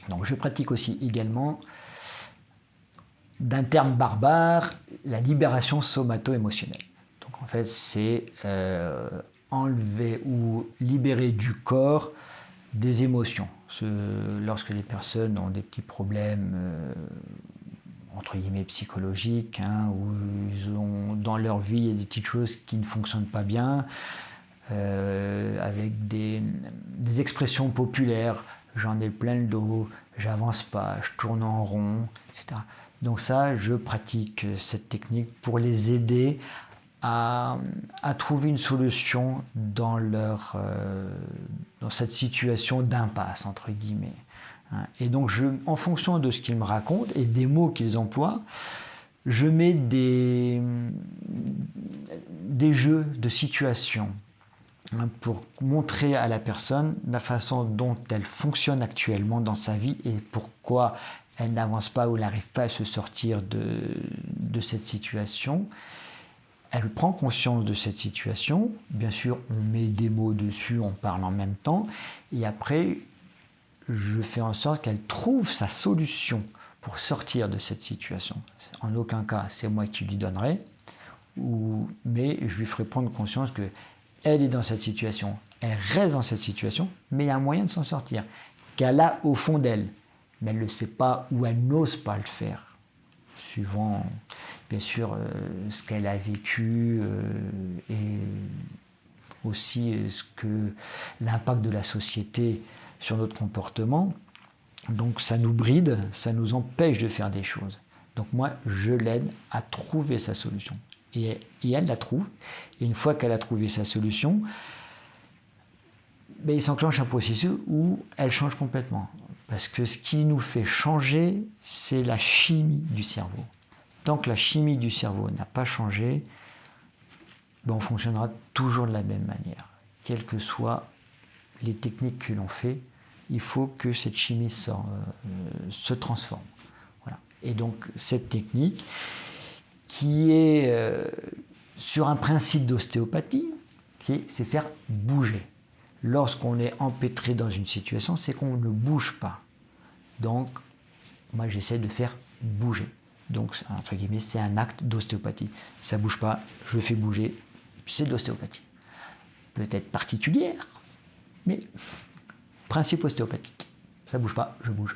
Donc je pratique aussi également, d'un terme barbare, la libération somato-émotionnelle. Donc en fait, c'est enlever ou libérer du corps des émotions. Lorsque les personnes ont des petits problèmes entre guillemets psychologiques, où ils ont dans leur vie il y a des petites choses qui ne fonctionnent pas bien, avec des expressions populaires, j'en ai plein le dos, j'avance pas, je tourne en rond, etc. Donc ça, je pratique cette technique pour les aider à trouver une solution dans cette situation d'impasse, entre guillemets. Et donc, en fonction de ce qu'ils me racontent et des mots qu'ils emploient, je mets des jeux de situations pour montrer à la personne la façon dont elle fonctionne actuellement dans sa vie et pourquoi elle n'avance pas ou n'arrive pas à se sortir de cette situation. Elle prend conscience de cette situation. Bien sûr, on met des mots dessus, on parle en même temps. Et après, je fais en sorte qu'elle trouve sa solution pour sortir de cette situation. En aucun cas, c'est moi qui lui donnerai, mais je lui ferai prendre conscience qu'elle est dans cette situation, elle reste dans cette situation, mais il y a un moyen de s'en sortir, qu'elle a au fond d'elle, mais elle ne le sait pas ou elle n'ose pas le faire, suivant bien sûr ce qu'elle a vécu et aussi l'impact de la société sur notre comportement. Donc ça nous bride, ça nous empêche de faire des choses. Donc moi, je l'aide à trouver sa solution. Et elle la trouve. Et une fois qu'elle a trouvé sa solution, il s'enclenche un processus où elle change complètement. Parce que ce qui nous fait changer, c'est la chimie du cerveau. Tant que la chimie du cerveau n'a pas changé, on fonctionnera toujours de la même manière. Quelles que soient les techniques que l'on fait, il faut que cette chimie se transforme. Voilà. Et donc cette technique, qui est sur un principe d'ostéopathie, c'est faire bouger. Lorsqu'on est empêtré dans une situation, c'est qu'on ne bouge pas. Donc, moi j'essaie de faire bouger. Donc, entre guillemets, c'est un acte d'ostéopathie. Ça ne bouge pas, je fais bouger, c'est de l'ostéopathie. Peut-être particulière, mais principe ostéopathique. Ça ne bouge pas, je bouge.